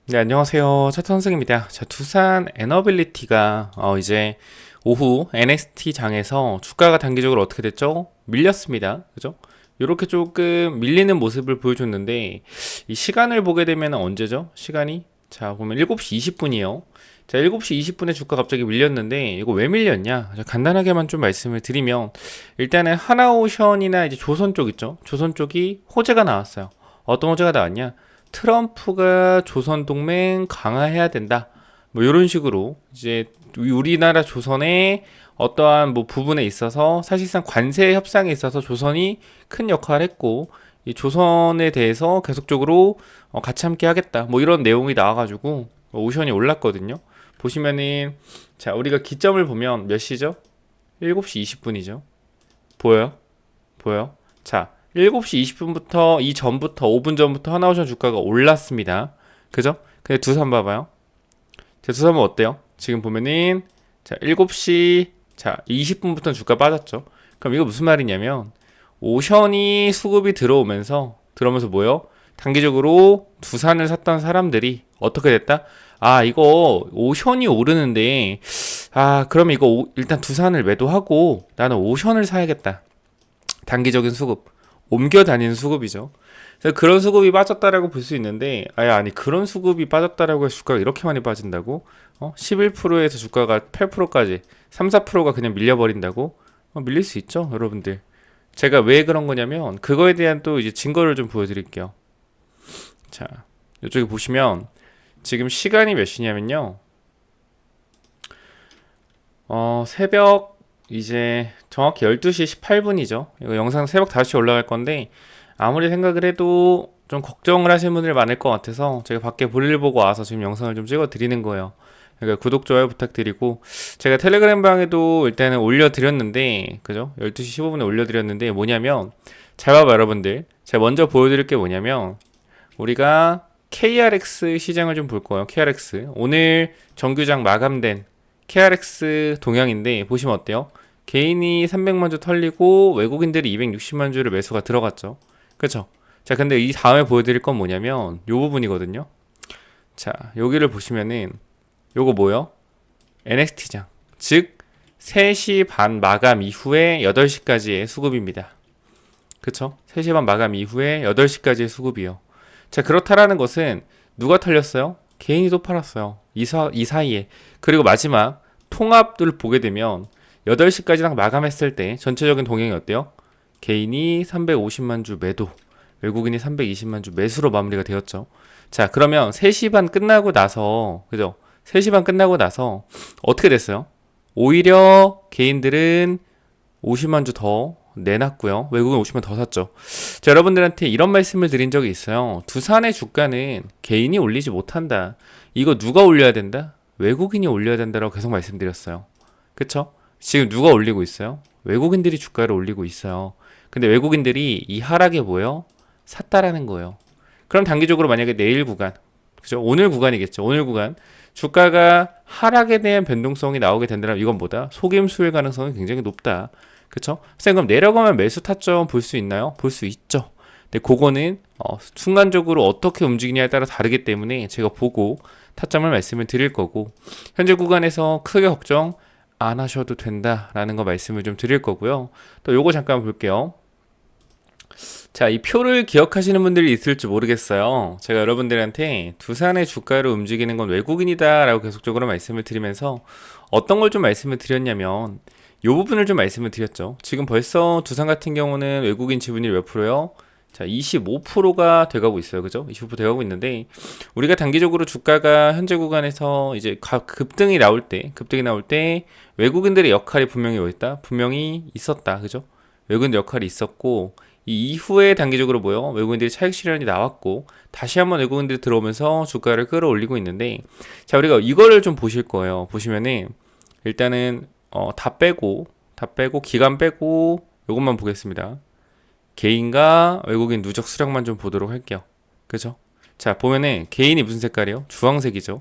네, 안녕하세요. 차트 선생입니다. 자, 두산 에너빌리티가 이제 오후 NXT 장에서 주가가 단기적으로 어떻게 됐죠? 밀렸습니다. 그죠? 이렇게 조금 밀리는 모습을 보여줬는데 이 시간을 보게 되면 언제죠? 시간이 자, 보면 7시 20분이요. 자, 7시 20분에 주가 갑자기 밀렸는데 이거 왜 밀렸냐? 자, 간단하게만 좀 말씀을 드리면 일단은 하나오션이나 이제 조선 쪽 있죠? 조선 쪽이 호재가 나왔어요. 어떤 호재가 나왔냐? 트럼프가 조선 동맹 강화해야 된다. 뭐 이런 식으로 이제 우리나라 조선의 어떠한 뭐 부분에 있어서 사실상 관세 협상에 있어서 조선이 큰 역할을 했고 이 조선에 대해서 계속적으로 같이 함께 하겠다. 뭐 이런 내용이 나와가지고 오션이 올랐거든요. 보시면은 자 우리가 기점을 보면 몇 시죠? 7시 20분이죠. 보여요? 보여요? 자 7시 20분부터 이전부터 5분 전부터 하나오션 주가가 올랐습니다. 그죠? 근데 두산 봐봐요. 자, 두산 은 어때요? 지금 보면은 자 7시 자 20분부터 주가 빠졌죠. 그럼 이거 무슨 말이냐면 오션이 수급이 들어오면서 뭐요? 단기적으로 두산을 샀던 사람들이 어떻게 됐다? 아 이거 오션이 오르는데 아 그럼 이거 일단 두산을 매도하고 나는 오션을 사야겠다. 단기적인 수급, 옮겨 다니는 수급이죠. 그래서 그런 수급이 빠졌다라고 볼 수 있는데, 아니 그런 수급이 빠졌다라고 해서 주가가 이렇게 많이 빠진다고? 11%에서 주가가 8%까지, 3, 4%가 그냥 밀려버린다고? 밀릴 수 있죠, 여러분들. 제가 왜 그런 거냐면, 그거에 대한 또 이제 증거를 좀 보여드릴게요. 자, 이쪽에 보시면, 지금 시간이 몇 시냐면요. 새벽 이제 정확히 12시 18분이죠. 이거 영상 새벽 5시 올라갈 건데 아무리 생각을 해도 좀 걱정을 하시는 분들이 많을 것 같아서 제가 밖에 볼일 보고 와서 지금 영상을 좀 찍어 드리는 거예요. 그러니까 구독, 좋아요 부탁드리고 제가 텔레그램 방에도 일단은 올려드렸는데 그죠? 12시 15분에 올려드렸는데 뭐냐면 잘 봐봐 여러분들. 제가 먼저 보여드릴 게 뭐냐면 우리가 KRX 시장을 좀 볼 거예요. KRX 오늘 정규장 마감된 KRX 동향인데 보시면 어때요? 개인이 300만 주 털리고 외국인들이 260만 주를 매수가 들어갔죠. 그쵸? 자, 근데 이 다음에 보여드릴 건 뭐냐면 요 부분이거든요. 자, 여기를 보시면은 요거 뭐요? NXT장. 즉 3시 반 마감 이후에 8시까지의 수급입니다. 그쵸? 3시 반 마감 이후에 8시까지의 수급이요. 자, 그렇다라는 것은 누가 털렸어요? 개인이 또 팔았어요. 이 사이에. 그리고 마지막 통합을 보게 되면 8시까지 딱 마감했을 때 전체적인 동향이 어때요? 개인이 350만 주 매도, 외국인이 320만 주 매수로 마무리가 되었죠. 자, 그러면 3시 반 끝나고 나서, 그죠? 3시 반 끝나고 나서 어떻게 됐어요? 오히려 개인들은 50만 주 더 내놨고요. 외국인 50만 더 샀죠. 자, 여러분들한테 이런 말씀을 드린 적이 있어요. 두산의 주가는 개인이 올리지 못한다. 이거 누가 올려야 된다? 외국인이 올려야 된다라고 계속 말씀드렸어요. 그쵸? 지금 누가 올리고 있어요? 외국인들이 주가를 올리고 있어요. 근데 외국인들이 이 하락에 뭐예요? 샀다라는 거예요. 그럼 단기적으로 만약에 내일 구간, 그죠? 오늘 구간이겠죠. 오늘 구간 주가가 하락에 대한 변동성이 나오게 된다면 이건 뭐다? 속임수일 가능성이 굉장히 높다. 그쵸? 선생님 그럼 내려가면 매수 타점 볼 수 있나요? 볼 수 있죠. 근데 그거는 순간적으로 어떻게 움직이냐에 따라 다르기 때문에 제가 보고 타점을 말씀을 드릴 거고 현재 구간에서 크게 걱정 안 하셔도 된다라는 거 말씀을 좀 드릴 거고요. 또 요거 잠깐 볼게요. 자, 이 표를 기억하시는 분들이 있을지 모르겠어요. 제가 여러분들한테 두산의 주가를 움직이는 건 외국인이다라고 계속적으로 말씀을 드리면서 어떤 걸 좀 말씀을 드렸냐면 이 부분을 좀 말씀을 드렸죠. 지금 벌써 두산 같은 경우는 외국인 지분율 몇 프로요? 자, 25%가 돼가고 있어요. 그죠? 25% 돼가고 있는데, 우리가 단기적으로 주가가 현재 구간에서 이제 급등이 나올 때, 외국인들의 역할이 분명히 뭐 있다? 분명히 있었다. 그죠? 외국인들 역할이 있었고, 이 이후에 단기적으로 뭐요? 외국인들이 차익 실현이 나왔고, 다시 한번 외국인들이 들어오면서 주가를 끌어올리고 있는데, 자, 우리가 이거를 좀 보실 거예요. 보시면은, 일단은, 다 빼고, 기간 빼고, 요것만 보겠습니다. 개인과 외국인 누적 수량만 좀 보도록 할게요. 그죠? 자, 보면은 개인이 무슨 색깔이요? 주황색이죠.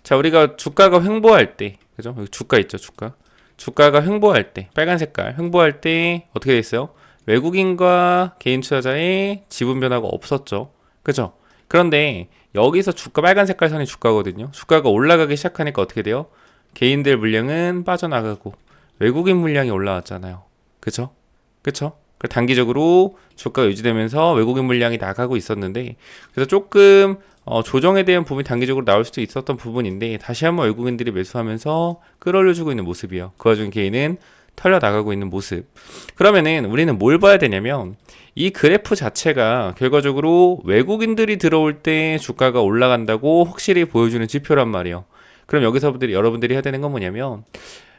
자, 우리가 주가가 횡보할 때, 그죠? 여기 주가 있죠, 주가. 주가가 횡보할 때, 빨간 색깔, 횡보할 때 어떻게 돼 있어요? 외국인과 개인 투자자의 지분 변화가 없었죠. 그죠? 그런데 여기서 주가 빨간 색깔 선이 주가거든요. 주가가 올라가기 시작하니까 어떻게 돼요? 개인들 물량은 빠져나가고 외국인 물량이 올라왔잖아요. 그쵸? 그쵸? 단기적으로 주가가 유지되면서 외국인 물량이 나가고 있었는데 그래서 조금 조정에 대한 부분이 단기적으로 나올 수도 있었던 부분인데 다시 한번 외국인들이 매수하면서 끌어올려주고 있는 모습이에요. 그 와중에 개인은 털려 나가고 있는 모습. 그러면은 우리는 뭘 봐야 되냐면 이 그래프 자체가 결과적으로 외국인들이 들어올 때 주가가 올라간다고 확실히 보여주는 지표란 말이에요. 그럼 여기서부터 여러분들이 해야 되는 건 뭐냐면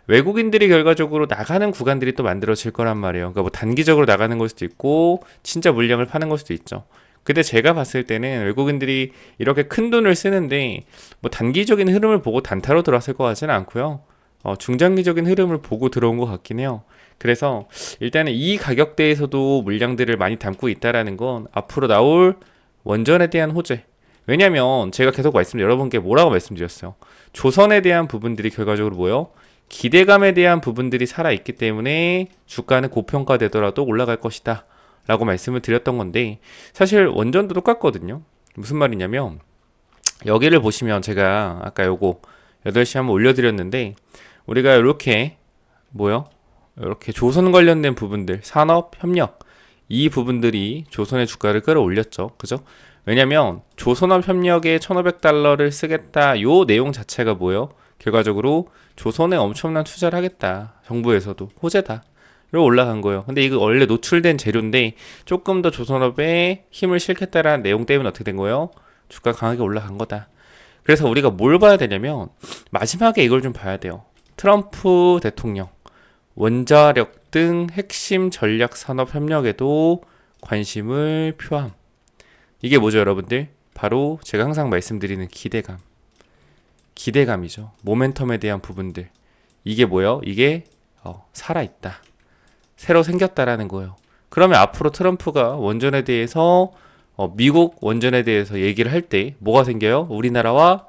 외국인들이 결과적으로 나가는 구간들이 또 만들어질 거란 말이에요. 그러니까 뭐 단기적으로 나가는 걸 수도 있고 진짜 물량을 파는 걸 수도 있죠. 근데 제가 봤을 때는 외국인들이 이렇게 큰 돈을 쓰는데 뭐 단기적인 흐름을 보고 단타로 들어왔을 것 같지는 않고요. 중장기적인 흐름을 보고 들어온 것 같긴 해요. 그래서 일단은 이 가격대에서도 물량들을 많이 담고 있다라는 건 앞으로 나올 원전에 대한 호재. 왜냐면 제가 계속 여러분께 뭐라고 말씀드렸어요. 조선에 대한 부분들이 결과적으로 뭐요? 기대감에 대한 부분들이 살아있기 때문에 주가는 고평가되더라도 올라갈 것이다 라고 말씀을 드렸던 건데 사실 원전도 똑같거든요. 무슨 말이냐면 여기를 보시면 제가 아까 요거 8시 한번 올려드렸는데 우리가 이렇게 뭐요? 이렇게 조선 관련된 부분들 산업 협력 이 부분들이 조선의 주가를 끌어올렸죠. 그죠? 왜냐면 조선업 협력에 1,500달러를 쓰겠다 요 내용 자체가 뭐예요? 결과적으로 조선에 엄청난 투자를 하겠다. 정부에서도 호재다. 로 올라간 거예요. 근데 이거 원래 노출된 재료인데 조금 더 조선업에 힘을 실겠다라는 내용 때문에 어떻게 된 거예요? 주가 강하게 올라간 거다. 그래서 우리가 뭘 봐야 되냐면 마지막에 이걸 좀 봐야 돼요. 트럼프 대통령 원자력 등 핵심 전략 산업 협력에도 관심을 표함. 이게 뭐죠, 여러분들? 바로 제가 항상 말씀드리는 기대감. 기대감이죠. 모멘텀에 대한 부분들. 이게 뭐예요? 이게 살아있다. 새로 생겼다라는 거예요. 그러면 앞으로 트럼프가 원전에 대해서 미국 원전에 대해서 얘기를 할 때 뭐가 생겨요? 우리나라와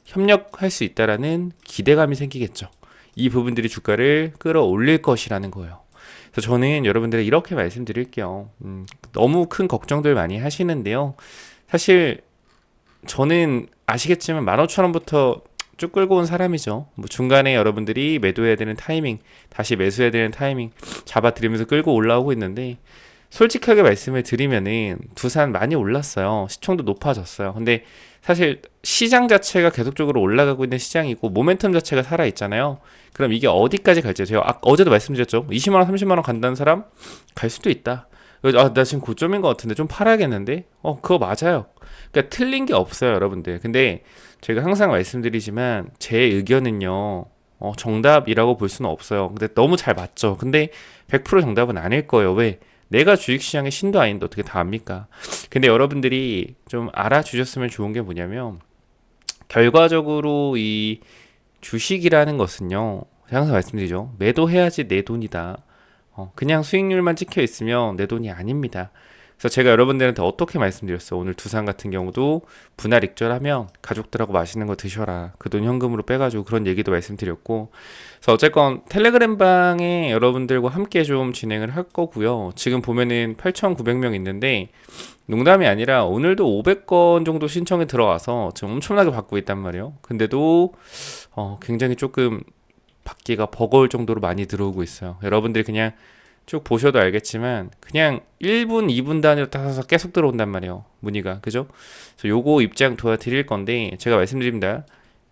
협력할 수 있다라는 기대감이 생기겠죠. 이 부분들이 주가를 끌어올릴 것이라는 거예요. 그래서 저는 여러분들에게 이렇게 말씀드릴게요. 너무 큰 걱정들 많이 하시는데요. 사실 저는 아시겠지만 15,000원부터 쭉 끌고 온 사람이죠. 뭐 중간에 여러분들이 매도해야 되는 타이밍, 다시 매수해야 되는 타이밍 잡아드리면서 끌고 올라오고 있는데 솔직하게 말씀을 드리면은 두산 많이 올랐어요. 시총도 높아졌어요. 근데 사실 시장 자체가 계속적으로 올라가고 있는 시장이고 모멘텀 자체가 살아있잖아요. 그럼 이게 어디까지 갈지 제가 어제도 말씀드렸죠. 20만원, 30만원 간다는 사람 갈 수도 있다. 나 지금 고점인 것 같은데 좀 팔아야겠는데? 그거 맞아요. 그러니까 틀린 게 없어요, 여러분들. 근데 제가 항상 말씀드리지만 제 의견은요. 정답이라고 볼 수는 없어요. 근데 너무 잘 맞죠. 근데 100% 정답은 아닐 거예요. 왜? 내가 주식시장의 신도 아닌데 어떻게 다 압니까? 근데 여러분들이 좀 알아주셨으면 좋은 게 뭐냐면 결과적으로 이 주식이라는 것은요. 제가 항상 말씀드리죠. 매도해야지 내 돈이다. 그냥 수익률만 찍혀 있으면 내 돈이 아닙니다. 그래서 제가 여러분들한테 어떻게 말씀드렸어요? 오늘 두산 같은 경우도 분할 익절하면 가족들하고 맛있는 거 드셔라. 그 돈 현금으로 빼가지고 그런 얘기도 말씀드렸고. 그래서 어쨌건 텔레그램 방에 여러분들과 함께 좀 진행을 할 거고요. 지금 보면은 8,900명 있는데 농담이 아니라 오늘도 500건 정도 신청이 들어와서 지금 엄청나게 받고 있단 말이에요. 근데도 굉장히 조금 받기가 버거울 정도로 많이 들어오고 있어요. 여러분들이 그냥 쭉 보셔도 알겠지만 그냥 1분, 2분 단위로 따라서 계속 들어온단 말이에요. 문의가. 그죠? 그래서 요거 입장 도와드릴 건데 제가 말씀드립니다.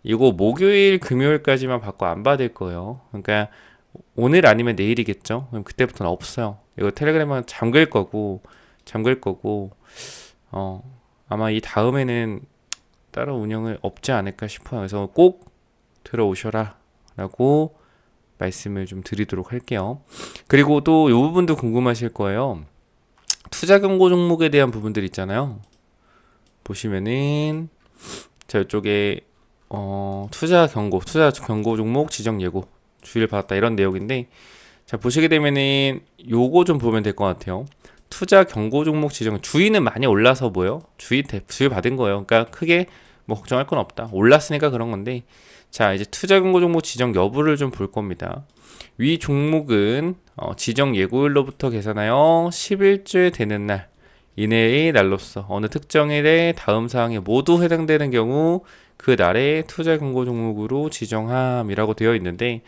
이거 목요일, 금요일까지만 받고 안 받을 거예요. 그러니까 오늘 아니면 내일이겠죠? 그럼 그때부터는 없어요. 이거 텔레그램은 잠글 거고 아마 이 다음에는 따로 운영을 없지 않을까 싶어요. 그래서 꼭 들어오셔라 라고 말씀을 좀 드리도록 할게요. 그리고 또 이 부분도 궁금하실 거예요. 투자 경고 종목에 대한 부분들 있잖아요. 보시면은 저쪽에 투자 경고 종목 지정 예고 주의를 받았다 이런 내용인데 자 보시게 되면은 요거 좀 보면 될 것 같아요. 투자 경고 종목 지정 주의는 많이 올라서 뭐요? 주의 받은 거예요. 그러니까 크게 뭐 걱정할 건 없다. 올랐으니까 그런 건데 자 이제 투자 경고 종목 지정 여부를 좀 볼 겁니다. 위 종목은 지정 예고일로부터 계산하여 10일째 되는 날 이내의 날로서 어느 특정 일의 다음 사항에 모두 해당되는 경우 그 날의 투자 경고 종목으로 지정함이라고 되어 있는데,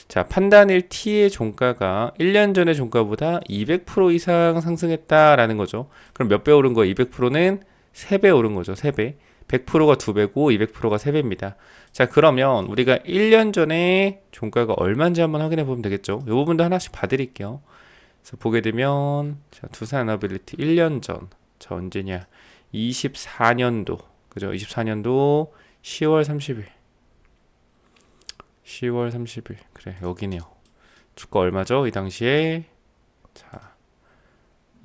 자, 판단일 T의 종가가 1년 전의 종가보다 200% 이상 상승했다라는 거죠. 그럼 몇 배 오른 거예요? 200%는 3배 오른 거죠. 3배. 100%가 2배고 200%가 3배입니다. 자, 그러면 우리가 1년 전에 종가가 얼마인지 한번 확인해 보면 되겠죠. 이 부분도 하나씩 봐드릴게요. 그래서 보게 되면, 자, 두산에너빌리티 1년 전. 자, 언제냐? 24년도. 그죠? 24년도 10월 30일. 10월 30일. 그래, 여기네요. 주가 얼마죠? 이 당시에. 자,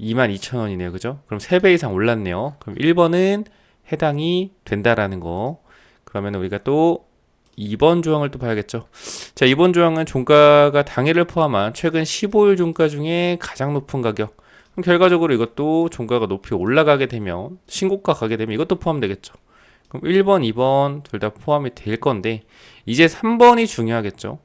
22,000원이네요. 그죠? 그럼 3배 이상 올랐네요. 그럼 1번은 해당이 된다라는 거. 그러면 우리가 또 2번 조항을 또 봐야겠죠. 자, 2번 조항은 종가가 당일을 포함한 최근 15일 종가 중에 가장 높은 가격. 그럼 결과적으로 이것도 종가가 높이 올라가게 되면, 신고가 가게 되면 이것도 포함되겠죠. 그럼 1번, 2번 둘 다 포함이 될 건데, 이제 3번이 중요하겠죠.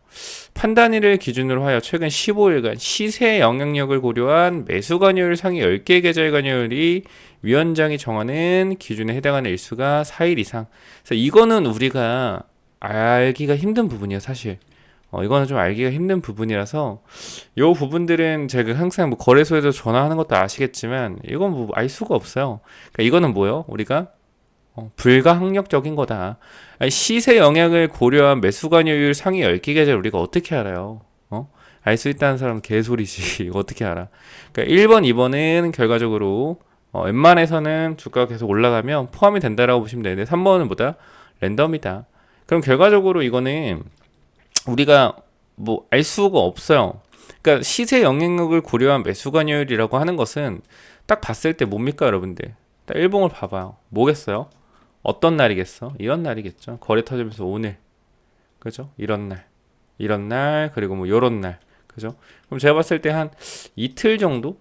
판단일을 기준으로 하여 최근 15일간 시세 영향력을 고려한 매수 관여율 상위 10개 계좌의 관여율이 위원장이 정하는 기준에 해당하는 일수가 4일 이상. 그래서 이거는 우리가 알기가 힘든 부분이에요, 사실. 이거는 좀 알기가 힘든 부분이라서, 요 부분들은 제가 항상 뭐 거래소에서 전화하는 것도 아시겠지만, 이건 뭐 알 수가 없어요. 그러니까 이거는 뭐요? 우리가 불가항력적인 거다. 아니, 시세 영향을 고려한 매수 관여율 상위 10개 계좌를 우리가 어떻게 알아요? 알 수 있다는 사람은 개소리지. 이거 어떻게 알아? 그러니까 1번, 2번은 결과적으로 웬만해서는 주가가 계속 올라가면 포함이 된다라고 보시면 되는데, 3번은 뭐다? 랜덤이다. 그럼 결과적으로 이거는 우리가 뭐 알 수가 없어요. 그러니까 시세 영향력을 고려한 매수 관여율이라고 하는 것은 딱 봤을 때 뭡니까, 여러분들? 딱 일봉을 봐봐요. 뭐겠어요? 어떤 날이겠어? 이런 날이겠죠. 거래 터지면서 오늘, 그죠? 이런 날, 그리고 뭐 요런 날, 그죠? 그럼 제가 봤을 때 한 이틀 정도?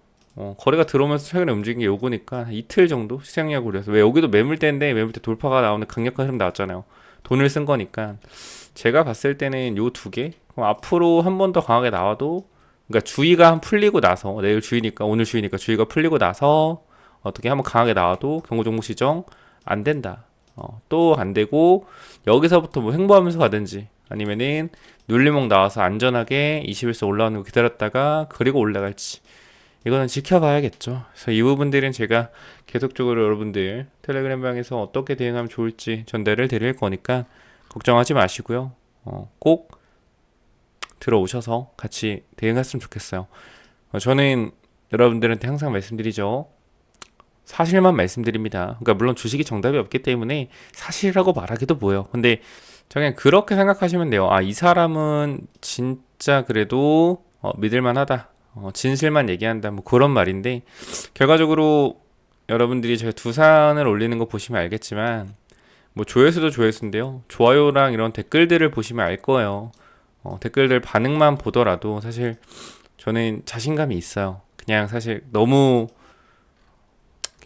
거래가 들어오면서 최근에 움직인 게 요거니까 이틀 정도 시장력 우려서. 왜 여기도 매물대인데 매물대 돌파가 나오는 강력한 흐름 나왔잖아요. 돈을 쓴 거니까. 제가 봤을 때는 요 두 개, 그럼 앞으로 한 번 더 강하게 나와도, 그러니까 주의가 한 풀리고 나서, 내일 주의니까, 오늘 주의니까 주의가 풀리고 나서 어떻게 한번 강하게 나와도 경고 종목 시정 안 된다. 또 안 되고, 여기서부터 뭐 횡보하면서 가든지, 아니면은 눌림목 나와서 안전하게 21선 올라오는 거 기다렸다가 그리고 올라갈지, 이거는 지켜봐야겠죠. 그래서 이 부분들은 제가 계속적으로 여러분들 텔레그램 방에서 어떻게 대응하면 좋을지 전달을 드릴 거니까 걱정하지 마시고요. 꼭 들어오셔서 같이 대응했으면 좋겠어요. 저는 여러분들한테 항상 말씀드리죠. 사실만 말씀드립니다. 그러니까 물론 주식이 정답이 없기 때문에 사실이라고 말하기도 뭐예요. 근데 그냥 그렇게 생각하시면 돼요. 아, 이 사람은 진짜 그래도 믿을만하다. 진실만 얘기한다. 뭐 그런 말인데, 결과적으로 여러분들이 제가 두산을 올리는 거 보시면 알겠지만, 뭐 조회수도 조회수인데요. 좋아요랑 이런 댓글들을 보시면 알 거예요. 댓글들 반응만 보더라도 사실 저는 자신감이 있어요. 그냥 사실 너무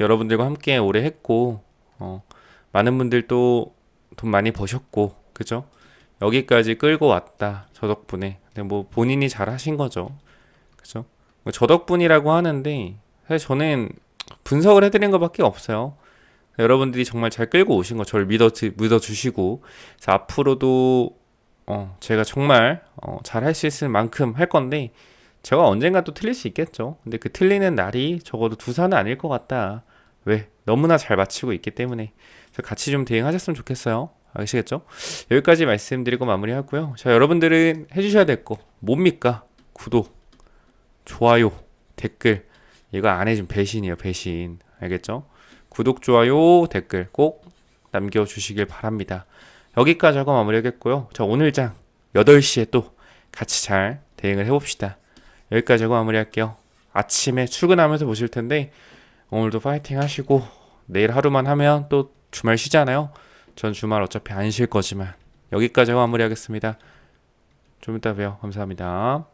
여러분들과 함께 오래 했고, 많은 분들도 돈 많이 버셨고, 그죠? 여기까지 끌고 왔다. 저 덕분에. 근데 뭐 본인이 잘 하신 거죠. 그죠? 뭐 저 덕분이라고 하는데, 사실 저는 분석을 해드린 것밖에 없어요. 여러분들이 정말 잘 끌고 오신 거 저를 믿어주시고, 그래서 앞으로도 제가 정말 잘 할 수 있을 만큼 할 건데, 제가 언젠가 또 틀릴 수 있겠죠. 근데 그 틀리는 날이 적어도 두산은 아닐 것 같다. 왜? 너무나 잘 맞추고 있기 때문에. 그래서 같이 좀 대응하셨으면 좋겠어요. 아시겠죠? 여기까지 말씀드리고 마무리하고요. 자, 여러분들은 해주셔야 될 거 뭡니까? 구독, 좋아요, 댓글. 이거 안 해준 배신이에요, 배신. 알겠죠? 구독, 좋아요, 댓글 꼭 남겨주시길 바랍니다. 여기까지 하고 마무리하겠고요. 자, 오늘 장 8시에 또 같이 잘 대응을 해봅시다. 여기까지 하고 마무리할게요. 아침에 출근하면서 보실 텐데, 오늘도 파이팅 하시고, 내일 하루만 하면 또 주말 쉬잖아요. 전 주말 어차피 안 쉴 거지만, 여기까지 하고 마무리하겠습니다. 좀 이따 봬요. 감사합니다.